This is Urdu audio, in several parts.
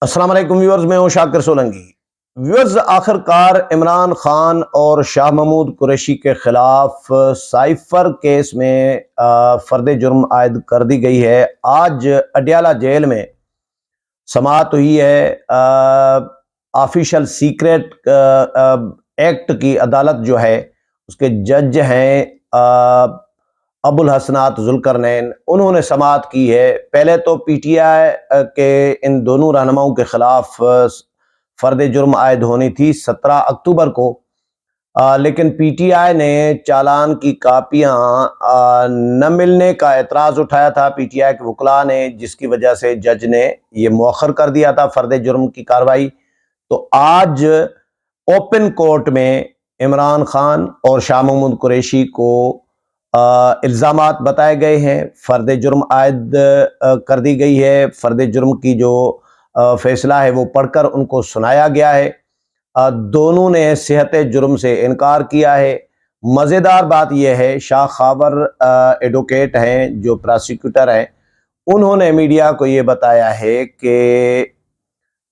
السلام علیکم ویورز، میں ہوں شاکر سولنگی۔ ویورز، آخر کار عمران خان اور شاہ محمود قریشی کے خلاف سائفر کیس میں فرد جرم عائد کر دی گئی ہے۔ آج اڈیالہ جیل میں سماعت ہوئی ہے۔ آفیشل سیکریٹ ایکٹ کی عدالت جو ہے اس کے جج ہیں ابو الحسنات ذوالقرنین، انہوں نے سماعت کی ہے۔ پہلے تو پی ٹی آئی کے ان دونوں رہنماؤں کے خلاف فرد جرم عائد ہونی تھی 17 اکتوبر کو، لیکن پی ٹی آئی نے چالان کی کاپیاں نہ ملنے کا اعتراض اٹھایا تھا پی ٹی آئی کے وکلاء نے، جس کی وجہ سے جج نے یہ مؤخر کر دیا تھا فرد جرم کی کارروائی۔ تو آج اوپن کورٹ میں عمران خان اور شاہ محمود قریشی کو الزامات بتائے گئے ہیں، فرد جرم عائد کر دی گئی ہے۔ فرد جرم کی جو فیصلہ ہے وہ پڑھ کر ان کو سنایا گیا ہے۔ دونوں نے صحت جرم سے انکار کیا ہے۔ مزیدار بات یہ ہے، شاہ خاور ایڈوکیٹ ہیں جو پراسیکیوٹر ہیں، انہوں نے میڈیا کو یہ بتایا ہے کہ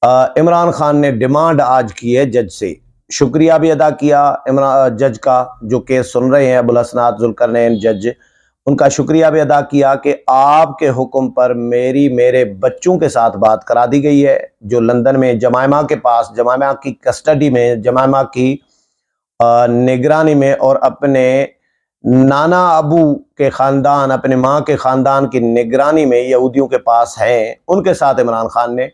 عمران خان نے ڈیمانڈ آج کی ہے جج سے، شکریہ بھی ادا کیا جج کا جو کیس سن رہے ہیں ابو الحسنات ذوالقرنین جج، ان کا شکریہ بھی ادا کیا کہ آپ کے حکم پر میرے بچوں کے ساتھ بات کرا دی گئی ہے جو لندن میں جمائمہ کے پاس، جمائمہ کی کسٹڈی میں، جمائمہ کی نگرانی میں، اور اپنے نانا ابو کے خاندان، اپنے ماں کے خاندان کی نگرانی میں یہودیوں کے پاس ہیں۔ ان کے ساتھ عمران خان نے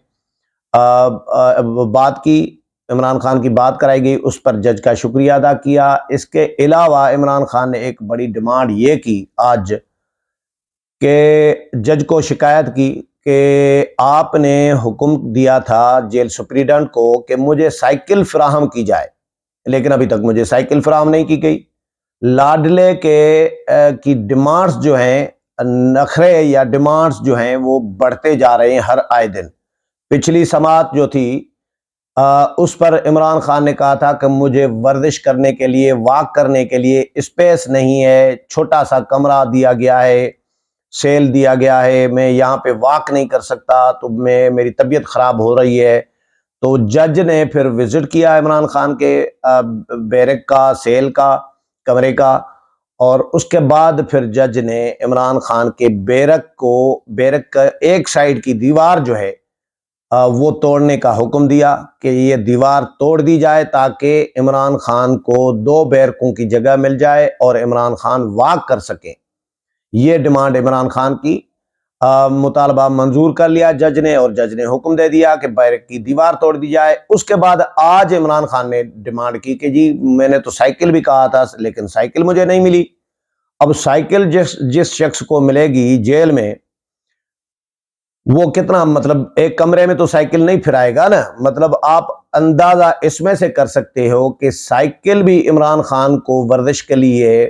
بات کی، عمران خان کی بات کرائی گئی، اس پر جج کا شکریہ ادا کیا۔ اس کے علاوہ عمران خان نے ایک بڑی ڈیمانڈ یہ کی آج کہ جج کو شکایت کی کہ آپ نے حکم دیا تھا جیل سپریڈنٹ کو کہ مجھے سائیکل فراہم کی جائے، لیکن ابھی تک مجھے سائیکل فراہم نہیں کی گئی۔ لاڈلے کی ڈیمانڈز جو ہیں، نخرے یا ڈیمانڈز جو ہیں وہ بڑھتے جا رہے ہیں ہر آئے دن۔ پچھلی سماعت جو تھی اس پر عمران خان نے کہا تھا کہ مجھے ورزش کرنے کے لیے، واک کرنے کے لیے اسپیس نہیں ہے، چھوٹا سا کمرہ دیا گیا ہے، سیل دیا گیا ہے، میں یہاں پہ واک نہیں کر سکتا، تو میری طبیعت خراب ہو رہی ہے۔ تو جج نے پھر وزٹ کیا عمران خان کے بیرک کا، سیل کا، کمرے کا، اور اس کے بعد پھر جج نے عمران خان کے بیرک کا ایک سائیڈ کی دیوار جو ہے وہ توڑنے کا حکم دیا کہ یہ دیوار توڑ دی جائے تاکہ عمران خان کو 2 بیرکوں کی جگہ مل جائے اور عمران خان واک کر سکیں۔ یہ ڈیمانڈ عمران خان کی مطالبہ منظور کر لیا جج نے، اور جج نے حکم دے دیا کہ بیرک کی دیوار توڑ دی جائے۔ اس کے بعد آج عمران خان نے ڈیمانڈ کی کہ جی میں نے تو سائیکل بھی کہا تھا لیکن سائیکل مجھے نہیں ملی۔ اب سائیکل جس شخص کو ملے گی جیل میں، وہ کتنا، مطلب ایک کمرے میں تو سائیکل نہیں پھرائے گا نا، مطلب آپ اندازہ اس میں سے کر سکتے ہو کہ سائیکل بھی عمران خان کو ورزش کے لیے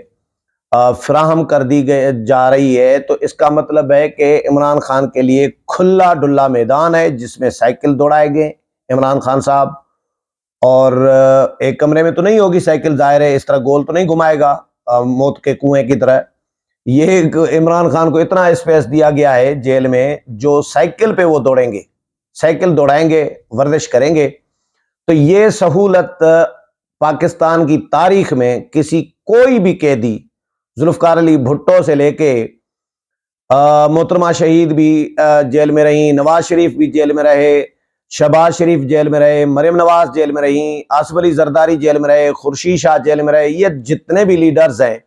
فراہم کر دی جا رہی ہے، تو اس کا مطلب ہے کہ عمران خان کے لیے کھلا ڈلا میدان ہے جس میں سائیکل دوڑائے گئے عمران خان صاحب۔ اور ایک کمرے میں تو نہیں ہوگی سائیکل، ظاہر ہے اس طرح گول تو نہیں گھمائے گا موت کے کنویں کی طرح۔ یہ عمران خان کو اتنا اسپیس دیا گیا ہے جیل میں جو سائیکل پہ وہ دوڑیں گے، سائیکل دوڑائیں گے، ورزش کریں گے۔ تو یہ سہولت پاکستان کی تاریخ میں کوئی بھی قیدی، ذوالفقار علی بھٹو سے لے کے محترمہ شہید بھی جیل میں رہیں، نواز شریف بھی جیل میں رہے، شہباز شریف جیل میں رہے، مریم نواز جیل میں رہیں، آصف علی زرداری جیل میں رہے، خورشید شاہ جیل میں رہے، یہ جتنے بھی لیڈرز ہیں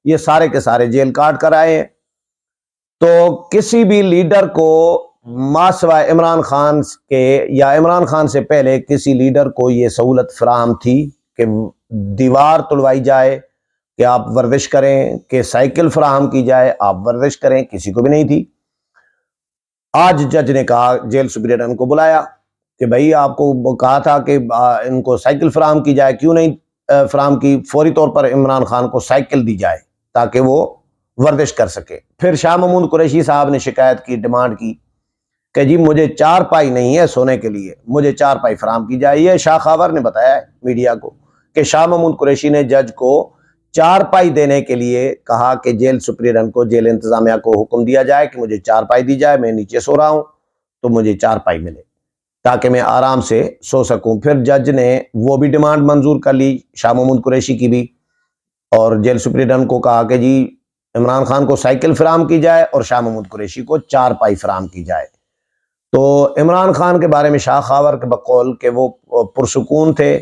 یہ سارے کے سارے جیل کاٹ کر آئے ہیں۔ تو کسی بھی لیڈر کو ماسوائے عمران خان کے یا عمران خان سے پہلے کسی لیڈر کو یہ سہولت فراہم تھی کہ دیوار توڑوائی جائے، کہ آپ ورزش کریں، کہ سائیکل فراہم کی جائے، آپ ورزش کریں، کسی کو بھی نہیں تھی۔ آج جج نے کہا، جیل سپرنٹنڈنٹ کو بلایا کہ بھائی آپ کو کہا تھا کہ ان کو سائیکل فراہم کی جائے، کیوں نہیں فراہم کی؟ فوری طور پر عمران خان کو سائیکل دی جائے تاکہ وہ ورزش کر سکے۔ پھر شاہ محمود قریشی صاحب نے شکایت کی، ڈیمانڈ کی کہ جی مجھے چارپائی نہیں ہے سونے کے لیے، مجھے چارپائی فراہم کی جائے۔ یہ شاہ خاور نے بتایا ہے میڈیا کو کہ شاہ محمود قریشی نے جج کو چارپائی دینے کے لیے کہا کہ جیل سپرنٹنڈنٹ کو، جیل انتظامیہ کو حکم دیا جائے کہ مجھے چارپائی دی جائے، میں نیچے سو رہا ہوں تو مجھے چارپائی ملے۔ تاکہ میں آرام سے سو سکوں۔ پھر جج نے وہ بھی ڈیمانڈ منظور کر لی، شاہ محمود قریشی کی بھی، اور جیل سپرنٹنڈنٹ کو کہا کہ جی عمران خان کو سائیکل فراہم کی جائے اور شاہ محمود قریشی کو چارپائی فراہم کی جائے۔ تو عمران خان کے بارے میں شاہ خاور کے بقول کہ وہ پرسکون تھے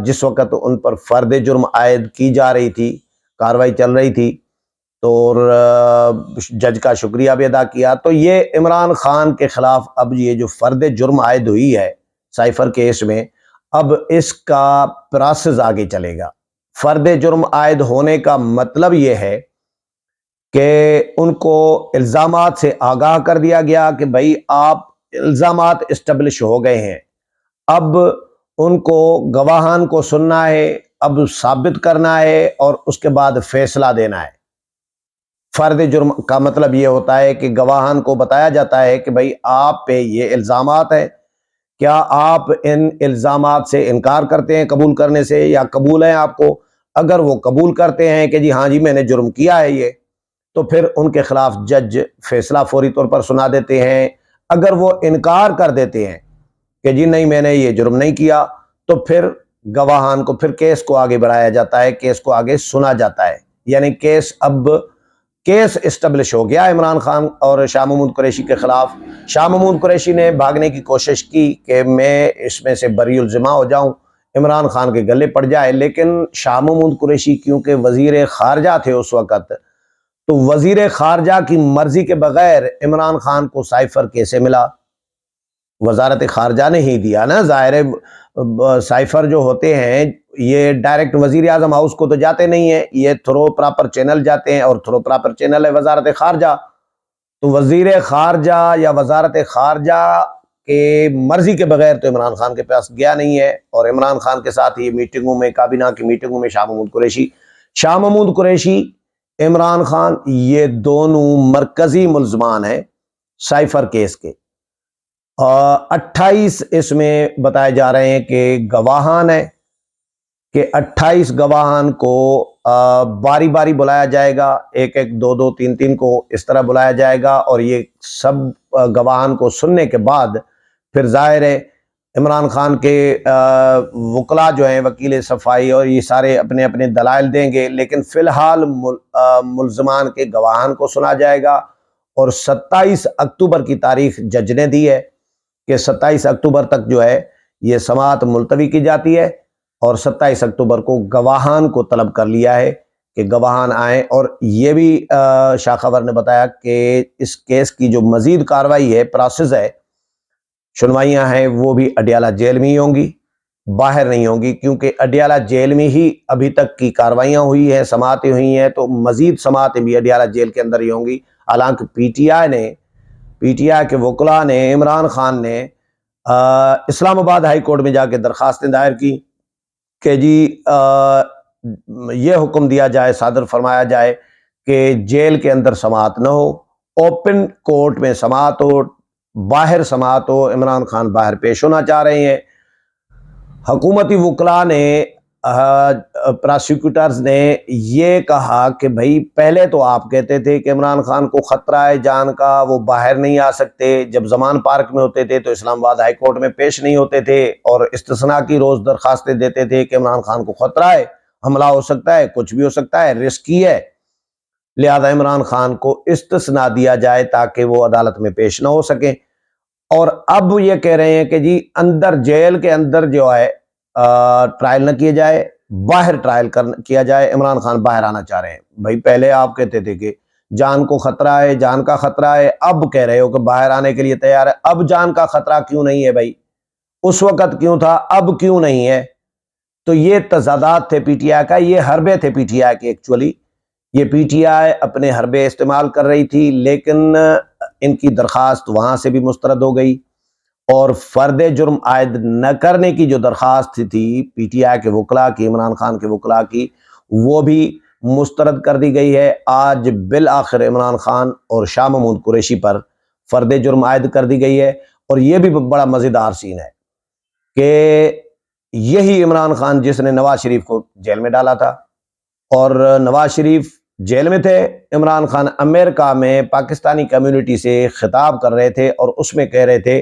جس وقت ان پر فرد جرم عائد کی جا رہی تھی، کاروائی چل رہی تھی، تو جج کا شکریہ بھی ادا کیا۔ تو یہ عمران خان کے خلاف اب یہ جو فرد جرم عائد ہوئی ہے سائفر کیس میں، اب اس کا پروسیس آگے چلے گا۔ فرد جرم عائد ہونے کا مطلب یہ ہے کہ ان کو الزامات سے آگاہ کر دیا گیا کہ بھائی آپ الزامات اسٹیبلش ہو گئے ہیں، اب ان کو گواہان کو سننا ہے، اب ثابت کرنا ہے اور اس کے بعد فیصلہ دینا ہے۔ فرد جرم کا مطلب یہ ہوتا ہے کہ گواہان کو بتایا جاتا ہے کہ بھائی آپ پہ یہ الزامات ہیں، کیا آپ ان الزامات سے انکار کرتے ہیں قبول کرنے سے یا قبول ہیں آپ کو؟ اگر وہ قبول کرتے ہیں کہ جی ہاں جی میں نے جرم کیا ہے یہ، تو پھر ان کے خلاف جج فیصلہ فوری طور پر سنا دیتے ہیں۔ اگر وہ انکار کر دیتے ہیں کہ جی نہیں میں نے یہ جرم نہیں کیا، تو پھر گواہان کو پھر کیس کو آگے بڑھایا جاتا ہے، کیس کو آگے سنا جاتا ہے۔ یعنی کیس اسٹیبلش ہو گیا عمران خان اور شاہ محمود قریشی کے خلاف۔ شاہ محمود قریشی نے بھاگنے کی کوشش کی کہ میں اس میں سے بری الزمہ ہو جاؤں، عمران خان کے گلے پڑ جائے، لیکن شاہ محمود قریشی کیونکہ وزیر خارجہ تھے اس وقت، تو وزیر خارجہ کی مرضی کے بغیر عمران خان کو سائفر کیسے ملا؟ وزارت خارجہ نے ہی دیا نا، ظاہر ہے سائفر جو ہوتے ہیں یہ ڈائریکٹ وزیر اعظم ہاؤس کو تو جاتے نہیں ہیں، یہ تھرو پراپر چینل جاتے ہیں، اور تھرو پراپر چینل ہے وزارت خارجہ۔ تو وزیر خارجہ یا وزارت خارجہ کے مرضی کے بغیر تو عمران خان کے پاس گیا نہیں ہے، اور عمران خان کے ساتھ یہ میٹنگوں میں، کابینہ کی میٹنگوں میں شاہ محمود قریشی عمران خان یہ دونوں مرکزی ملزمان ہیں سائفر کیس کے۔ 28 اس میں بتائے جا رہے ہیں کہ گواہان ہیں، کہ 28 گواہان کو باری باری بلایا جائے گا، ایک دو دو تین تین کو اس طرح بلایا جائے گا، اور یہ سب گواہان کو سننے کے بعد پھر ظاہر ہے عمران خان کے وکلاء جو ہیں، وکیل صفائی اور یہ سارے اپنے اپنے دلائل دیں گے، لیکن فی الحال ملزمان کے گواہان کو سنا جائے گا۔ اور 27 اکتوبر کی تاریخ جج نے دی ہے کہ 27 اکتوبر تک جو ہے یہ سماعت ملتوی کی جاتی ہے، اور 27 اکتوبر کو گواہان کو طلب کر لیا ہے کہ گواہان آئیں۔ اور یہ بھی شاہ خبر نے بتایا کہ اس کیس کی جو مزید کاروائی ہے، پروسیس ہے، سنوائیاں ہیں، وہ بھی اڈیالہ جیل میں ہی ہوں گی، باہر نہیں ہوں گی، کیونکہ اڈیالہ جیل میں ہی ابھی تک کی کاروائیاں ہوئی ہیں، سماعتیں ہوئی ہیں، تو مزید سماعتیں بھی اڈیالہ جیل کے اندر ہی ہوں گی۔ حالانکہ پی ٹی آئی کے وکلاء نے، عمران خان نے اسلام آباد ہائی کورٹ میں جا کے درخواستیں دائر کی کہ جی یہ حکم دیا جائے، صادر فرمایا جائے کہ جیل کے اندر سماعت نہ ہو، اوپن کورٹ میں سماعت ہو، باہر سماعت ہو۔ عمران خان باہر پیش ہونا چاہ رہے ہیں۔ حکومتی وکلاء نے، پراسیکیوٹرز نے یہ کہا کہ بھائی پہلے تو آپ کہتے تھے کہ عمران خان کو خطرہ ہے جان کا، وہ باہر نہیں آ سکتے، جب زمان پارک میں ہوتے تھے تو اسلام آباد ہائی کورٹ میں پیش نہیں ہوتے تھے، اور استثناء کی روز درخواستیں دیتے تھے کہ عمران خان کو خطرہ ہے، حملہ ہو سکتا ہے، کچھ بھی ہو سکتا ہے، رسکی ہے، لہذا عمران خان کو استثناء دیا جائے تاکہ وہ عدالت میں پیش نہ ہو سکیں۔ اور اب یہ کہہ رہے ہیں کہ جی اندر جیل کے اندر جو ہے ٹرائل نہ کیے جائے، باہر ٹرائل کیا جائے۔ عمران خان باہر آنا چاہ رہے ہیں۔ بھائی پہلے آپ کہتے تھے کہ جان کو خطرہ ہے، جان کا خطرہ ہے، اب کہہ رہے ہو کہ باہر آنے کے لیے تیار ہے۔ اب جان کا خطرہ کیوں نہیں ہے بھائی؟ اس وقت کیوں تھا، اب کیوں نہیں ہے؟ تو یہ تضادات تھے پی ٹی آئی کا، یہ حربے تھے پی ٹی آئی کے۔ ایکچولی یہ پی ٹی آئی اپنے حربے استعمال کر رہی تھی، لیکن ان کی درخواست وہاں سے بھی مسترد ہو گئی، اور فرد جرم عائد نہ کرنے کی جو درخواست تھی پی ٹی آئی کے وکلاء کی، عمران خان کے وکلاء کی، وہ بھی مسترد کر دی گئی ہے۔ آج بالآخر عمران خان اور شاہ محمود قریشی پر فرد جرم عائد کر دی گئی ہے۔ اور یہ بھی بڑا مزیدار سین ہے کہ یہی عمران خان جس نے نواز شریف کو جیل میں ڈالا تھا، اور نواز شریف جیل میں تھے، عمران خان امریکہ میں پاکستانی کمیونٹی سے خطاب کر رہے تھے، اور اس میں کہہ رہے تھے